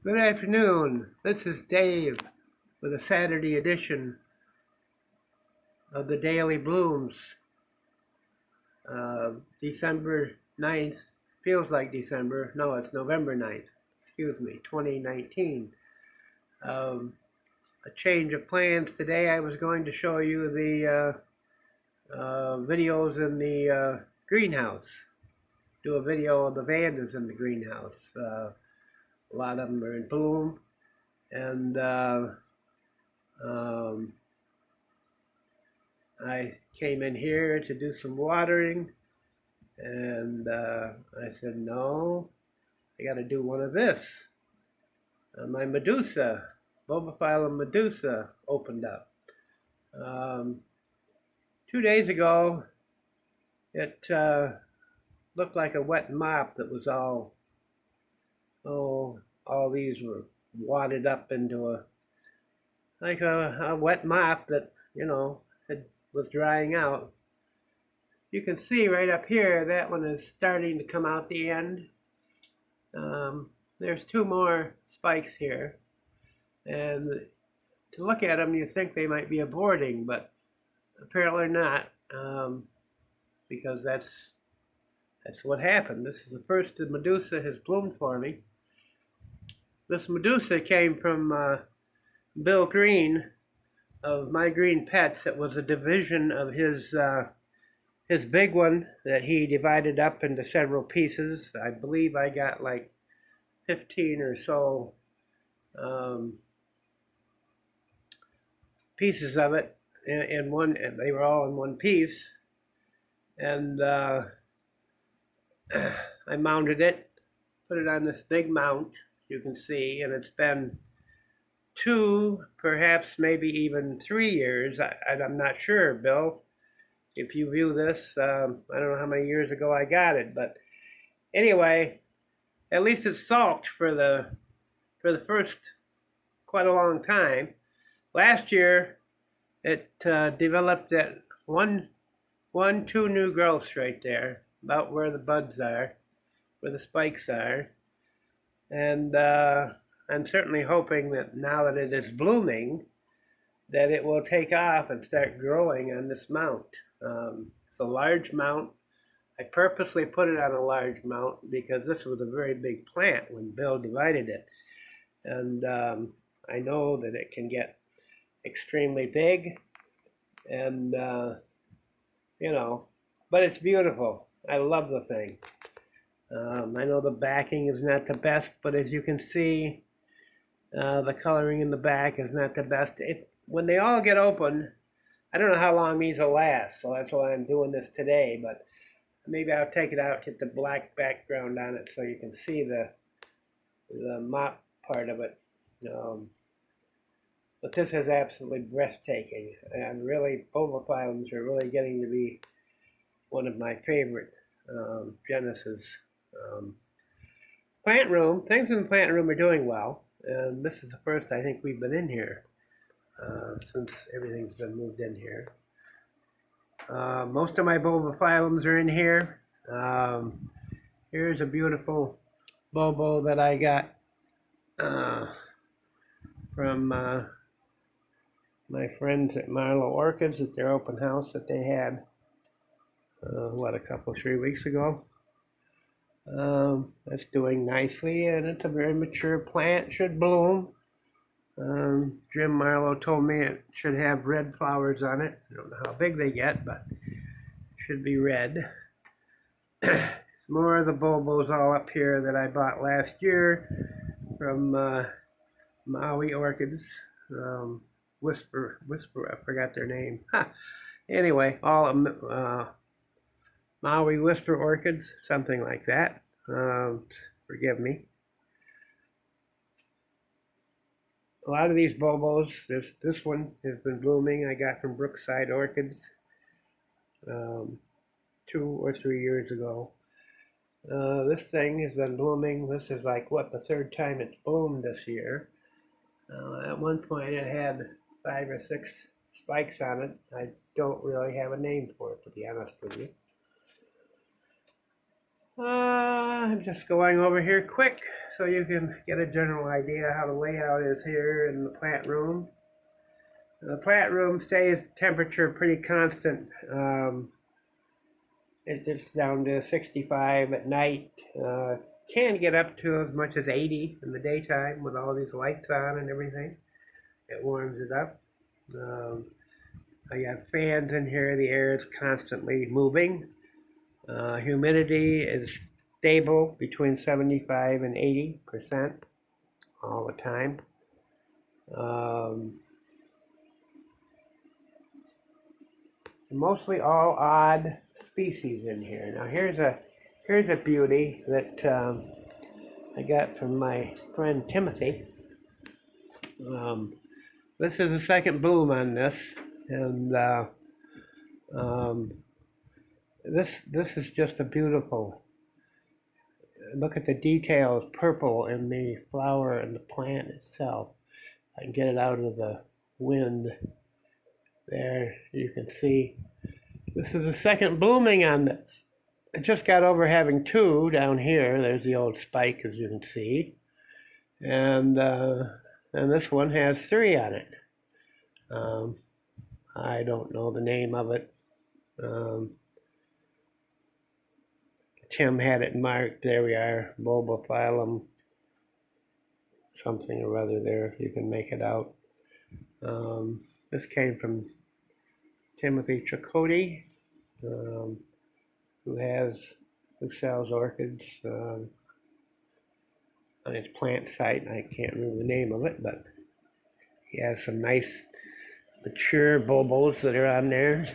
Good afternoon. This is Dave with a Saturday edition of the Daily Blooms. December 9th. Feels like December. No, it's November 9th. Excuse me, 2019. A change of plans. Today I was going to show you the videos in the greenhouse. Do a video of the vandas in the greenhouse. A lot of them are in bloom. And I came in here to do some watering, and I said, no, I got to do one of this. My Medusa, bulbophylum Medusa, opened up. 2 days ago, it looked like a wet mop that was all these were wadded up into a wet mop that, was drying out. You can see right up here, that one is starting to come out the end. There's two more spikes here. And to look at them, you think they might be aborting, but apparently not, because that's what happened. This is the first the Medusa has bloomed for me. This Medusa came from Bill Green of My Green Pets. It was a division of his big one that he divided up into several pieces. I believe I got like 15 or so pieces of it in one. They were all in one piece, and I mounted it, put it on this big mount, you can see, and it's been 2, perhaps maybe even 3 years. I'm not sure, Bill. If you view this, I don't know how many years ago I got it, but anyway, at least it's sulked for the first quite a long time. Last year, it developed at two new growths right there, about where the buds are, where the spikes are, and I'm certainly hoping that now that it is blooming, that it will take off and start growing on this mount. It's a large mount. I purposely put it on a large mount because this was a very big plant when Bill divided it. And I know that it can get extremely big, and but it's beautiful. I love the thing. I know the backing is not the best, but as you can see, the coloring in the back is not the best. When they all get open, I don't know how long these will last, so that's why I'm doing this today, but maybe I'll take it out, get the black background on it so you can see the mop part of it. But this is absolutely breathtaking, and really, bulbophylums are really getting to be one of my favorite genuses. Plant room, things in the plant room are doing well, and this is the first I think we've been in here since everything's been moved in here. Most of my bulbophylums are in here. Here's a beautiful bulbo that I got from my friends at Marlowe Orchids at their open house that they had, a couple, 3 weeks ago. That's doing nicely, and it's a very mature plant, should bloom. Jim Marlowe told me it should have red flowers on it. I don't know how big they get, but it should be red. More of the bulbos all up here that I bought last year from Maui Orchids. Whisper, I forgot their name. Anyway, all Maui Whisper Orchids, something like that. Forgive me. A lot of these bulbos, this one has been blooming. I got from Brookside Orchids 2 or 3 years ago. This thing has been blooming. This is like, the 3rd time it's bloomed this year. At one point it had 5 or 6 spikes on it. I don't really have a name for it, to be honest with you. I'm just going over here quick so you can get a general idea how the layout is here in the plant room. The plant room stays temperature pretty constant. It gets down to 65 at night. Can get up to as much as 80 in the daytime with all these lights on and everything. It warms it up. I got fans in here. The air is constantly moving. Humidity is stable between 75 and 80% all the time. Mostly all odd species in here. Now here's a beauty that I got from my friend Timothy. This is the second bloom on this, and this is just a beautiful. Look at the details, purple in the flower and the plant itself. I can get it out of the wind. There, you can see. This is the second blooming on this. I just got over having two down here. There's the old spike, as you can see, and this one has three on it. I don't know the name of it. Tim had it marked. There we are, bulbophylum, something or other there. You can make it out. This came from Timothy Chakotay, who sells orchids on his plant site. I can't remember the name of it, but he has some nice mature bulbos that are on there.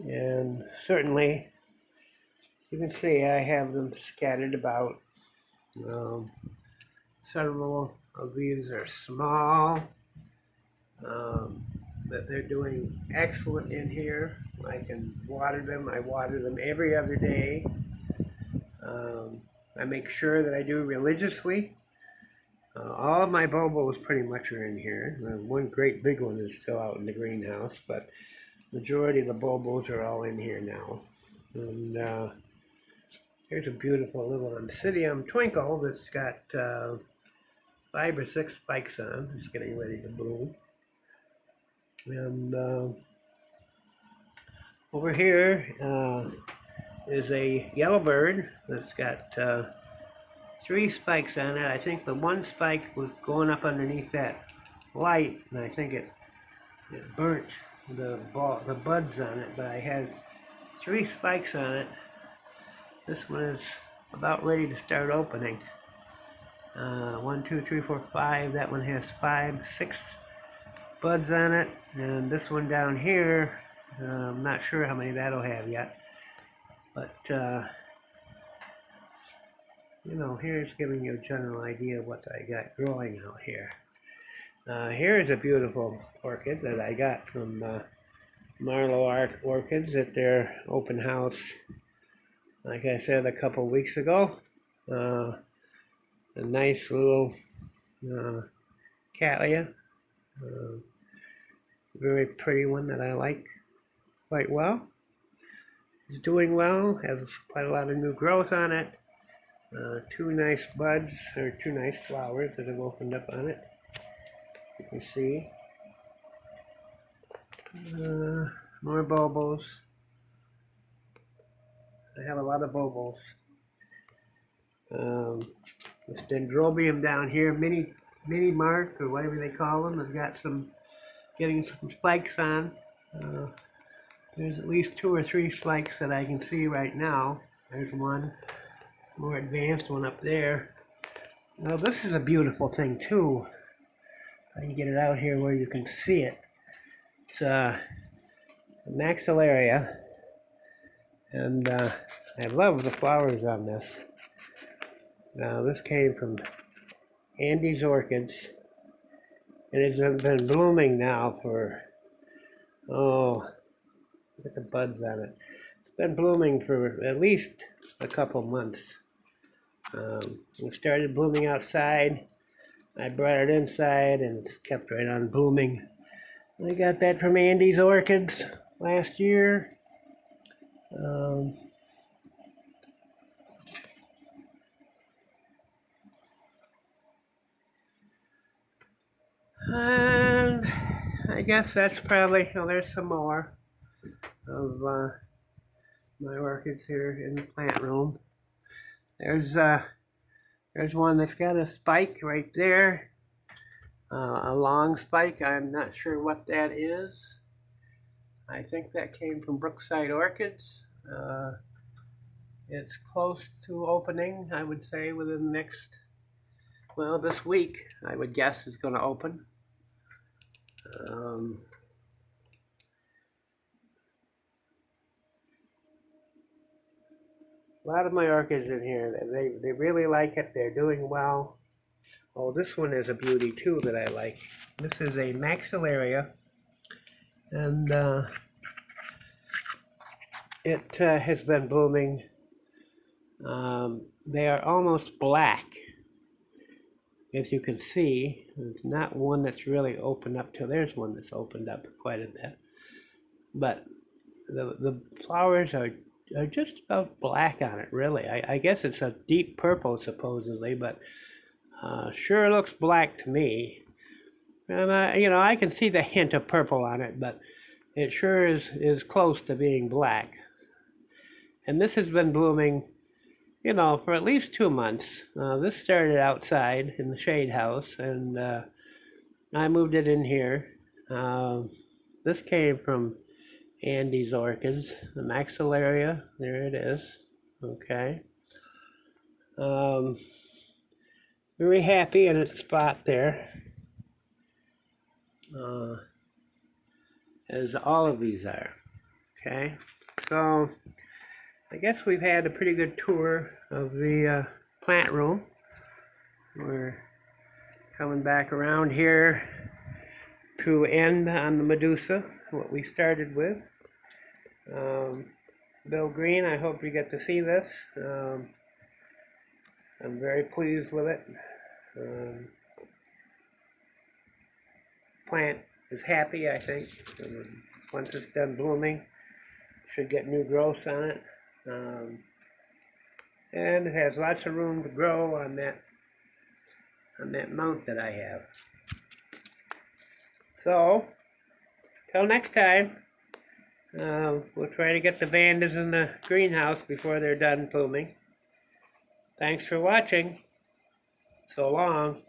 And certainly, you can see I have them scattered about. Several of these are small, but they're doing excellent in here. I can water them. I water them every other day. I make sure that I do religiously. All of my bulbos pretty much are in here. One great big one is still out in the greenhouse, but majority of the bulbos are all in here now. And here's a beautiful little Oncidium twinkle that's got 5 or 6 spikes on. It's getting ready to bloom. And over here is a yellowbird that's got 3 spikes on it. I think the one spike was going up underneath that light, and I think it burnt the buds on it, but I had 3 spikes on it. This one is about ready to start opening. 1, 2, 3, 4, 5. That one has 5, 6 buds on it, and this one down here, I'm not sure how many that'll have yet, but you know, here's giving you a general idea of what I got growing out here. Here's a beautiful orchid that I got from Marlowe Orchids at their open house, like I said, a couple weeks ago. A nice little cattleya, very pretty one that I like quite well. It's doing well, has quite a lot of new growth on it. 2 nice buds, or 2 nice flowers that have opened up on it. You can see. More bulbos. I have a lot of bulbos. This dendrobium down here, mini mark, or whatever they call them, has got getting some spikes on. There's at least 2 or 3 spikes that I can see right now. There's one more advanced one up there. Now this is a beautiful thing too. I can get it out here where you can see it. It's maxillaria, and I love the flowers on this. Now this came from Andy's Orchids, and it's been blooming now for, look at the buds on it. It's been blooming for at least a couple months. It started blooming outside. I brought it inside, and it's kept right on blooming. I got that from Andy's Orchids last year. And I guess that's probably, oh, there's some more of my orchids here in the plant room. There's one that's got a spike right there, a long spike. I'm not sure what that is. I think that came from Brookside Orchids. It's close to opening, I would say, within the next, well, this week, I would guess is going to open. A lot of my orchids in here, they really like it. They're doing well. Oh, this one is a beauty too that I like. This is a maxillaria, and it has been blooming. They are almost black, as you can see. There's not one that's really opened up till there's one that's opened up quite a bit, but the flowers are just about black on it, really. I guess it's a deep purple supposedly, but sure looks black to me. And I can see the hint of purple on it, but it sure is close to being black. And this has been blooming, for at least 2 months. This started outside in the shade house, and I moved it in here. This came from Andy's orchids, the maxillaria. There it is. Okay. Very happy in its spot there, as all of these are. Okay, so I guess we've had a pretty good tour of the plant room. We're coming back around here to end on the Medusa, what we started with. Bill Green, I hope you get to see this. I'm very pleased with it. Plant is happy, I think. Once it's done blooming, should get new growths on it. And it has lots of room to grow on that mount that I have. So, till next time, we'll try to get the vandas in the greenhouse before they're done blooming. Thanks for watching. So long.